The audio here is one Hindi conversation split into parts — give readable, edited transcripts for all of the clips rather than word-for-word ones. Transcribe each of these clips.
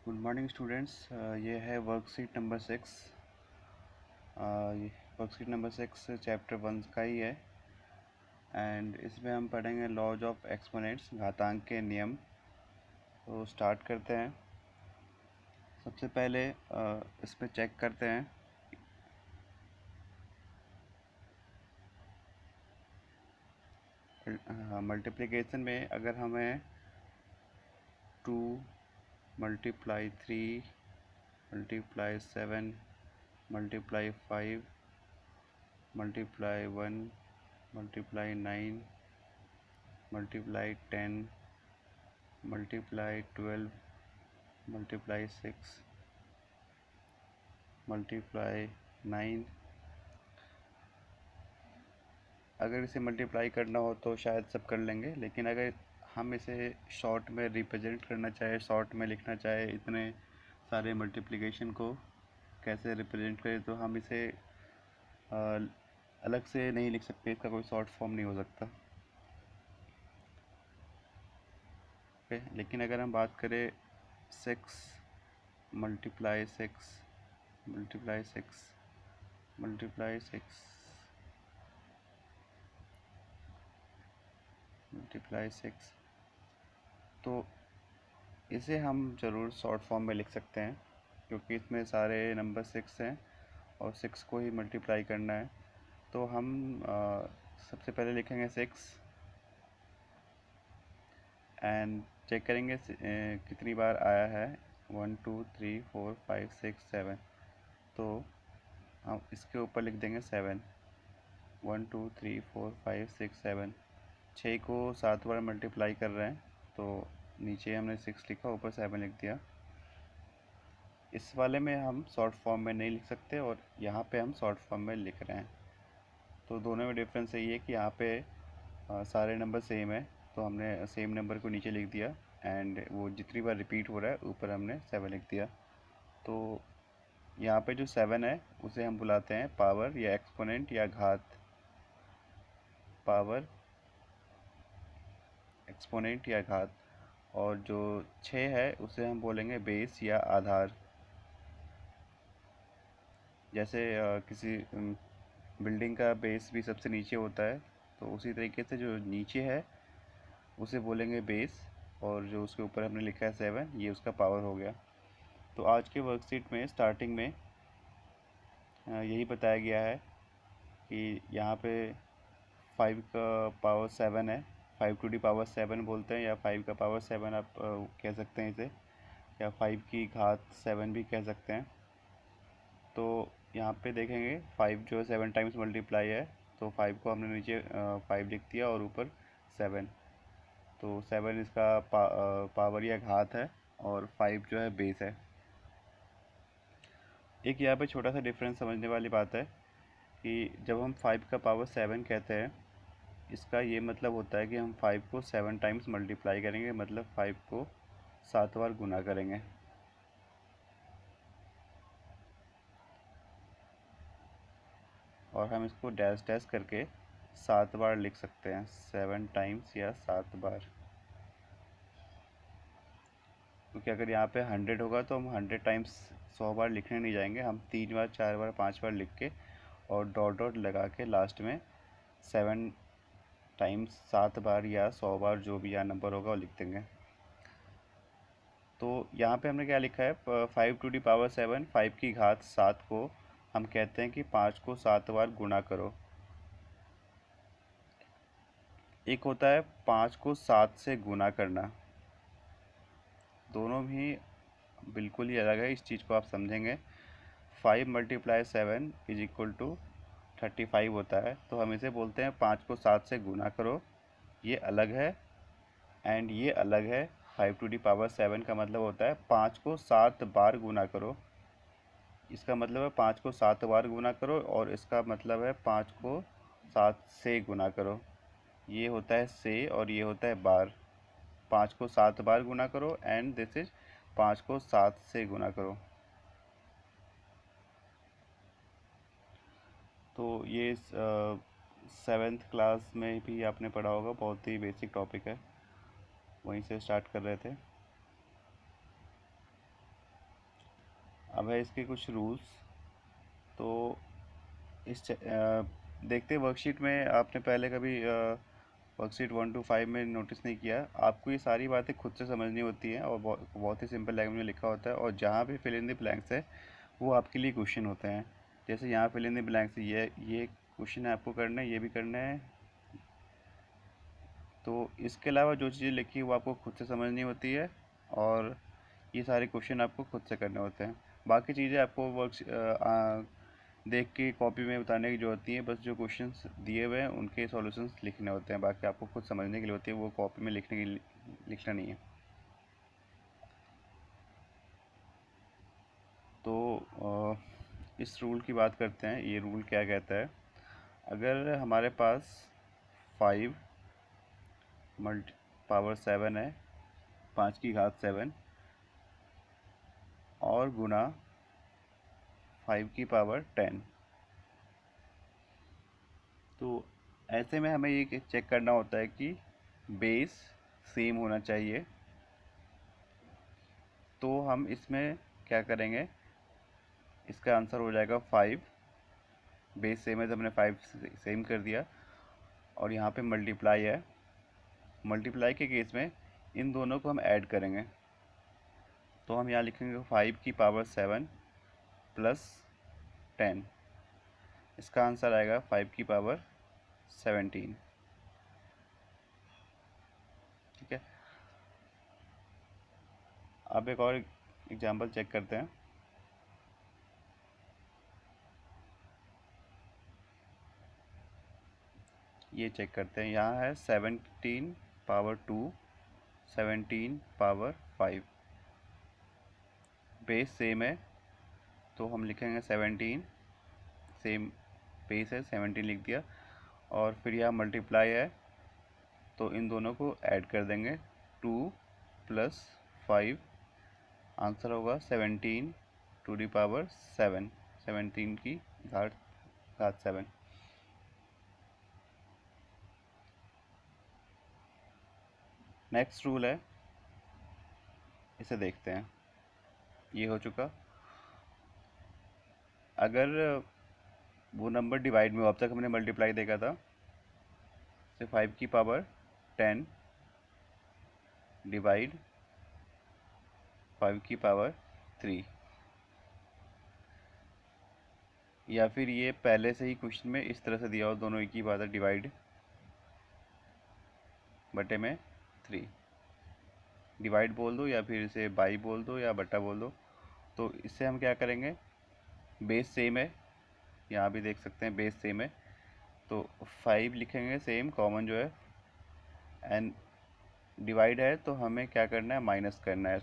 Good morning students. ये है worksheet number 6। Worksheet number 6 chapter 1 का ही है एंड इसमें हम पढ़ेंगे लॉज ऑफ एक्सपोनेंट्स, घातांक के नियम। तो स्टार्ट करते हैं। सबसे पहले इस पे चेक करते हैं। मल्टीप्लिकेशन में अगर हमें 2 multiply 3 multiply 7 multiply 5 multiply 1 multiply 9 multiply 10 multiply 12 multiply 6 multiply 9, अगर इसे मल्टीप्लाई करना हो तो शायद सब कर लेंगे, लेकिन अगर हम इसे शॉर्ट में रिप्रेजेंट करना चाहे, शॉर्ट में लिखना चाहे इतने सारे मल्टीप्लिकेशन को कैसे रिप्रेजेंट करें, तो हम इसे अलग से नहीं लिख सकते। इसका कोई शॉर्ट फॉर्म नहीं हो सकता। ओके, लेकिन अगर हम बात करें 6 मल्टीप्लाई 6 मल्टीप्लाई 6 मल्टीप्लाई 6 मल्टीप्लाई 6, तो इसे हम ज़रूर शॉर्ट फॉर्म में लिख सकते हैं क्योंकि इसमें सारे नंबर 6 हैं और 6 को ही मल्टीप्लाई करना है। तो हम सबसे पहले लिखेंगे 6 एंड चेक करेंगे कितनी बार आया है। 1 2 3 4 5 6 7, तो हम इसके ऊपर लिख देंगे 7। 1 2 3 4 5 6 7, 6 को 7 बार मल्टीप्लाई कर रहे हैं, तो नीचे हमने 6 लिखा, ऊपर 7 लिख दिया। इस वाले में हम शॉर्ट फॉर्म में नहीं लिख सकते और यहाँ पे हम शॉर्ट फॉर्म में लिख रहे हैं। तो दोनों में डिफरेंस यही है कि यहाँ पे सारे नंबर सेम है, तो हमने सेम नंबर को नीचे लिख दिया एंड वो जितनी बार रिपीट हो रहा है ऊपर हमने 7 लिख दिया। तो यहाँ पे जो 7 है उसे हम बुलाते हैं पावर या एक्सपोनेंट या घात। पावर, एक्सपोनेंट या घात। और जो 6 है उसे हम बोलेंगे बेस या आधार। जैसे किसी बिल्डिंग का बेस भी सबसे नीचे होता है, तो उसी तरीके से जो नीचे है उसे बोलेंगे बेस, और जो उसके ऊपर हमने लिखा है 7, ये उसका पावर हो गया। तो आज के वर्कशीट में स्टार्टिंग में यही बताया गया है कि यहाँ पे 5 का पावर 7 है। 5 टू दी पावर 7 बोलते हैं, या 5 का पावर 7 आप कह सकते हैं इसे, या 5 की घात 7 भी कह सकते हैं। तो यहाँ पे देखेंगे 5 जो है 7 टाइम्स मल्टीप्लाई है, तो 5 को हमने नीचे 5 लिख दिया और ऊपर 7। तो 7 इसका पावर या घात है और 5 जो है बेस है। एक यहाँ पे छोटा सा डिफरेंस समझने वाली बात है कि जब हम 5 का पावर 7 कहते हैं, इसका ये मतलब होता है कि हम 5 को 7 टाइम्स मल्टीप्लाई करेंगे, मतलब 5 को 7 बार गुना करेंगे। और हम इसको डैश डैश करके 7 बार लिख सकते हैं, 7 टाइम्स या 7 बार। क्योंकि अगर यहाँ पे 100 होगा तो हम 100 टाइम्स 100 बार लिखने नहीं जाएंगे, हम 3 बार 4 बार 5 बार लिख के और डॉट डॉट लगा के लास्ट में 7 टाइम्स 7 बार या 100 बार जो भी यहाँ नंबर होगा वो लिख देंगे। तो यहाँ पे हमने क्या लिखा है, 5 टू दी पावर 7, 5 की घात 7 को हम कहते हैं कि 5 को 7 बार गुणा करो। एक होता है 5 को 7 से गुना करना, दोनों भी बिल्कुल ही अलग है, इस चीज़ को आप समझेंगे। 5 मल्टीप्लाई 7 इज इक्वल टू 35 होता है, तो हम इसे बोलते हैं 5 को 7 से गुना करो, ये अलग है एंड ये अलग है। 5 टू दी पावर 7 का मतलब होता है 5 को 7 बार गुना करो, इसका मतलब है 5 को 7 बार गुना करो, और इसका मतलब है 5 को 7 से गुना करो। ये होता है से और ये होता है बार। 5 को 7 बार गुना करो एंड दिस इज 5 को 7 से गुना करो। तो ये 7th क्लास में भी आपने पढ़ा होगा, बहुत ही बेसिक टॉपिक है, वहीं से स्टार्ट कर रहे थे। अब है इसके कुछ रूल्स। तो देखते वर्कशीट में आपने पहले कभी वर्कशीट 1 to 5 में नोटिस नहीं किया, आपको ये सारी बातें खुद से समझनी होती हैं और बहुत ही सिंपल लैंग्वेज में लिखा होता है। और जहाँ भी फिल इन द ब्लैंक्स है वो आपके लिए क्वेश्चन होते हैं। जैसे यहाँ फिल इन द ब्लैंक्स, ये क्वेश्चन है आपको करना है, ये भी करना है। तो इसके अलावा जो चीज़ें लिखी है वो आपको खुद से समझनी होती है और ये सारे क्वेश्चन आपको खुद से करने होते हैं। बाकी चीज़ें आपको देख के कॉपी में बताने की ज़रूरत नहीं है, बस जो क्वेश्चंस दिए हुए हैं उनके सॉल्यूशंस लिखने होते हैं। बाकी आपको खुद समझने के लिए होती है, वो कॉपी में लिखना नहीं है। तो इस रूल की बात करते हैं। ये रूल क्या कहता है, अगर हमारे पास 5 मल्टी पावर 7 है, 5 की घात 7 और गुना 5 की पावर 10, तो ऐसे में हमें ये चेक करना होता है कि बेस सेम होना चाहिए। तो हम इसमें क्या करेंगे, इसका आंसर हो जाएगा 5। बेस सेम है तो हमने 5 सेम कर दिया और यहाँ पे मल्टीप्लाई है। मल्टीप्लाई के केस में इन दोनों को हम ऐड करेंगे, तो हम यहाँ लिखेंगे 5 की पावर 7 प्लस 10। इसका आंसर आएगा 5 की पावर 17। ठीक है, अब एक और एग्जांपल चेक करते हैं। ये चेक करते हैं, यहाँ है 17 पावर 2, 17 पावर 5। बेस सेम है तो हम लिखेंगे 17, सेम बेस है 17 लिख दिया। और फिर यहाँ मल्टीप्लाई है तो इन दोनों को ऐड कर देंगे, 2 प्लस 5, आंसर होगा 17 टू दी पावर 7, 17 की घात 7। नेक्स्ट रूल है, इसे देखते हैं। ये हो चुका। अगर वो नंबर डिवाइड में हो, अब तक हमने मल्टीप्लाई देखा था, से 5 की पावर 10 डिवाइड 5 की पावर 3, या फिर ये पहले से ही क्वेश्चन में इस तरह से दिया हो, दोनों एक ही बात है, डिवाइड बटे में 3। डिवाइड बोल दो या फिर इसे बाई बोल दो या बटा बोल दो। तो इससे हम क्या करेंगे, बेस सेम है, यहाँ भी देख सकते हैं बेस सेम है, तो 5 लिखेंगे सेम कॉमन जो है, एंड डिवाइड है तो हमें क्या करना है, माइनस करना है।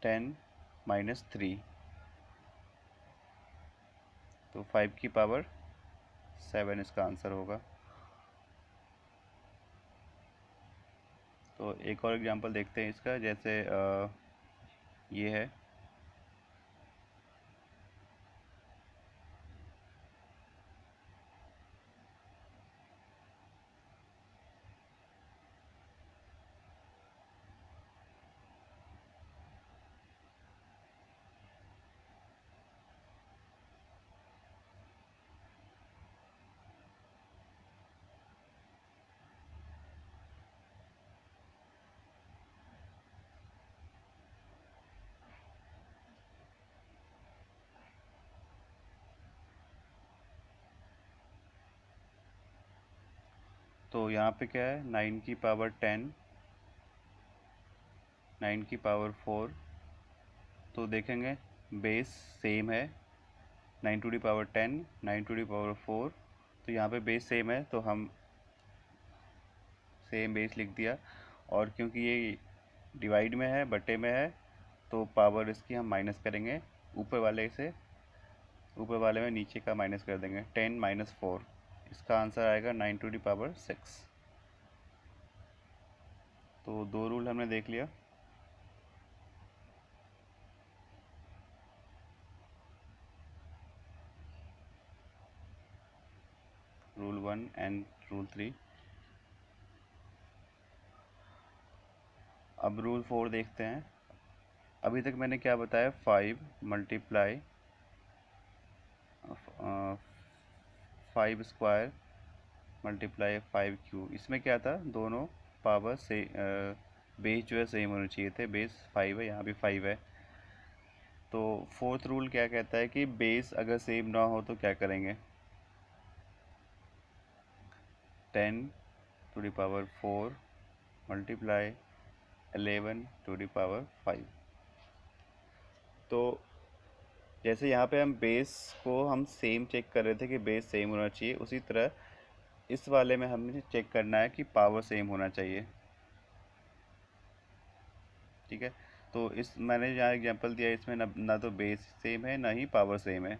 (10 - 3), तो 5 की पावर 7 इसका आंसर होगा। तो एक और एग्जांपल देखते हैं इसका, जैसे ये है तो यहाँ पे क्या है, 9 की पावर 10, 9 की पावर 4। तो देखेंगे बेस सेम है, 9 to the power 10, 9 to the power 4। तो यहाँ पे बेस सेम है तो हम सेम बेस लिख दिया। और क्योंकि ये डिवाइड में है, बटे में है, तो पावर इसकी हम माइनस करेंगे, ऊपर वाले में नीचे का माइनस कर देंगे, 10 - 4। इसका आंसर आएगा 9 टू दी पावर 6। तो दो रूल हमने देख लिया। Rule 1 and rule 3। अब रूल 4 देखते हैं। अभी तक मैंने क्या बताया, 5 मल्टीप्लाई 5 स्क्वायर मल्टीप्लाई 5 क्यू। इसमें क्या था, दोनों पावर से बेस जो है सेम होने चाहिए थे। बेस 5 है, यहाँ भी 5 है। तो फोर्थ रूल क्या कहता है कि बेस अगर सेम ना हो तो क्या करेंगे, 10⁴ मल्टीप्लाई 11⁵। तो जैसे यहाँ पे हम बेस को हम सेम चेक कर रहे थे कि बेस सेम होना चाहिए, उसी तरह इस वाले में हमें चेक करना है कि पावर सेम होना चाहिए। ठीक है, तो इस मैंने यहाँ एग्जांपल दिया, इसमें ना तो बेस सेम है ना ही पावर सेम है।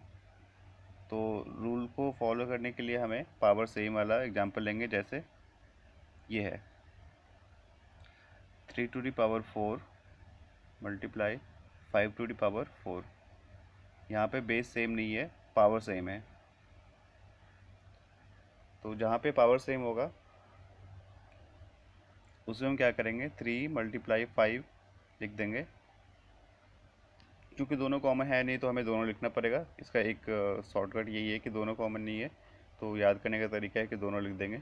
तो रूल को फॉलो करने के लिए हमें पावर सेम वाला एग्जांपल लेंगे। जैसे ये है 3⁴ मल्टीप्लाई 5⁴। यहाँ पे बेस सेम नहीं है, पावर सेम है। तो जहाँ पे पावर सेम होगा उसमें हम क्या करेंगे, 3 मल्टीप्लाई 5 लिख देंगे। क्योंकि दोनों कॉमन है नहीं तो हमें दोनों लिखना पड़ेगा। इसका एक शॉर्टकट यही है कि दोनों कॉमन नहीं है, तो याद करने का तरीका है कि दोनों लिख देंगे।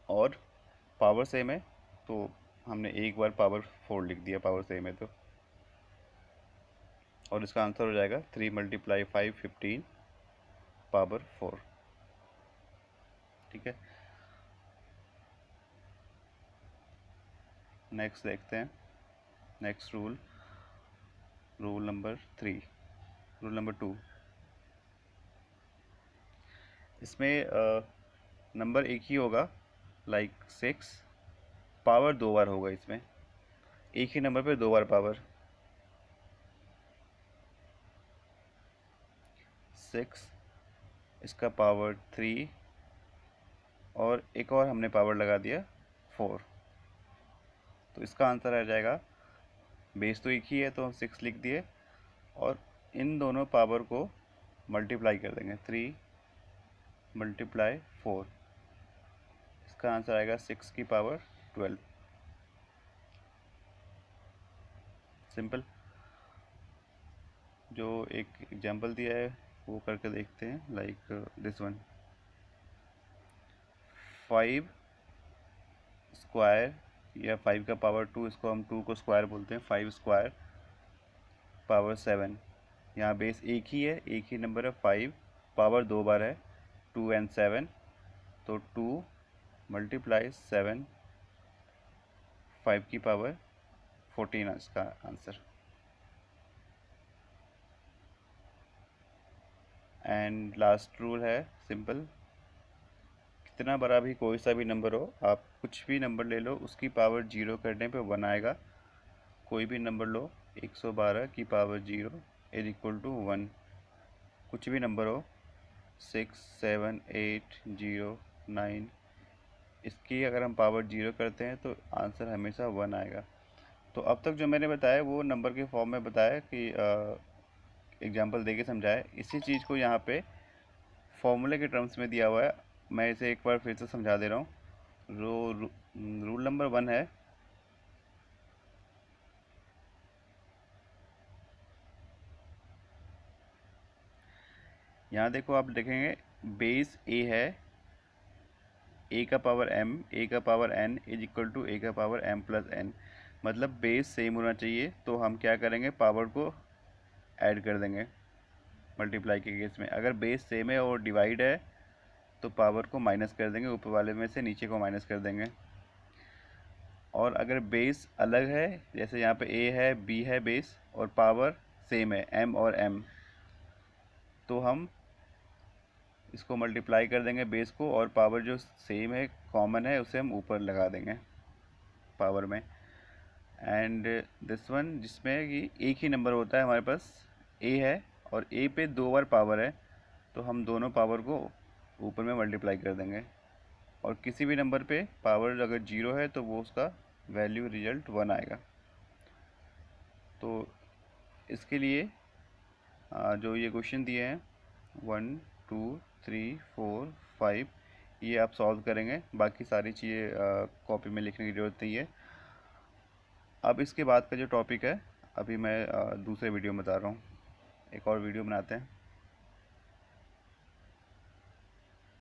और पावर सेम है तो हमने एक बार पावर 4 लिख दिया, पावर सेम है तो। और इसका आंसर हो जाएगा 3 मल्टीप्लाई 5 15 पावर 4। ठीक है, नेक्स्ट देखते हैं। Next rule, rule number 3, rule number 2। इसमें नंबर एक ही होगा, लाइक 6, पावर 2 बार होगा। इसमें एक ही नंबर पे 2 बार पावर। 6, इसका पावर 3, और एक और हमने पावर लगा दिया 4। तो इसका आंसर आ जाएगा, बेस तो एक ही है तो हम 6 लिख दिए, और इन दोनों पावर को मल्टीप्लाई कर देंगे, 3 मल्टीप्लाई 4। इसका आंसर आएगा 6 की पावर 12। सिंपल। जो एक एग्जांपल दिया है वो करके देखते हैं, लाइक दिस वन, 5 स्क्वायर या 5 का पावर 2, इसको हम 2 को स्क्वायर बोलते हैं, 5 स्क्वायर पावर 7। यहाँ बेस एक ही है, एक ही नंबर है, 5 पावर 2 बार है, 2 and 7, तो 2 मल्टीप्लाई 7 5 की पावर 14 है इसका आंसर। एंड लास्ट रूल है सिंपल, कितना बड़ा भी कोई सा भी नंबर हो, आप कुछ भी नंबर ले लो, उसकी पावर 0 करने पे 1 आएगा। कोई भी नंबर लो, 112 की पावर 0 इज इक्वल टू 1। कुछ भी नंबर हो, 6 7 8 0 9, इसकी अगर हम पावर 0 करते हैं तो आंसर हमेशा 1 आएगा। तो अब तक जो मैंने बताया वो नंबर के फॉर्म में बताया कि एग्जांपल देके समझाया। इसी चीज़ को यहाँ पे फॉर्मूले के टर्म्स में दिया हुआ है। मैं इसे एक बार फिर से समझा दे रहा हूँ। रूल नंबर 1 है, यहाँ देखो आप देखेंगे बेस ए है, ए का पावर m, ए का power n is equal to a का पावर m प्लस n। मतलब बेस सेम होना चाहिए, तो हम क्या करेंगे, पावर को ऐड कर देंगे मल्टीप्लाई के केस में। अगर बेस सेम है और डिवाइड है तो पावर को माइनस कर देंगे, ऊपर वाले में से नीचे को माइनस कर देंगे। और अगर बेस अलग है, जैसे यहाँ पे a है, b है बेस, और पावर सेम है m और m, तो हम इसको मल्टीप्लाई कर देंगे बेस को, और पावर जो सेम है, कॉमन है, उसे हम ऊपर लगा देंगे पावर में। एंड दिस वन, जिसमें कि एक ही नंबर होता है हमारे पास, a है और a पे 2 बार पावर है, तो हम दोनों पावर को ऊपर में मल्टीप्लाई कर देंगे। और किसी भी नंबर पे पावर अगर 0 है तो वो उसका वैल्यू रिजल्ट 1 आएगा। तो इसके लिए जो ये क्वेश्चन दिए हैं 1 2 3 4 5, ये आप सॉल्व करेंगे। बाकी सारी चीज़ें कॉपी में लिखने की ज़रूरत नहीं है। अब इसके बाद का जो टॉपिक है, अभी मैं दूसरे वीडियो में बता रहा हूँ। एक और वीडियो बनाते हैं।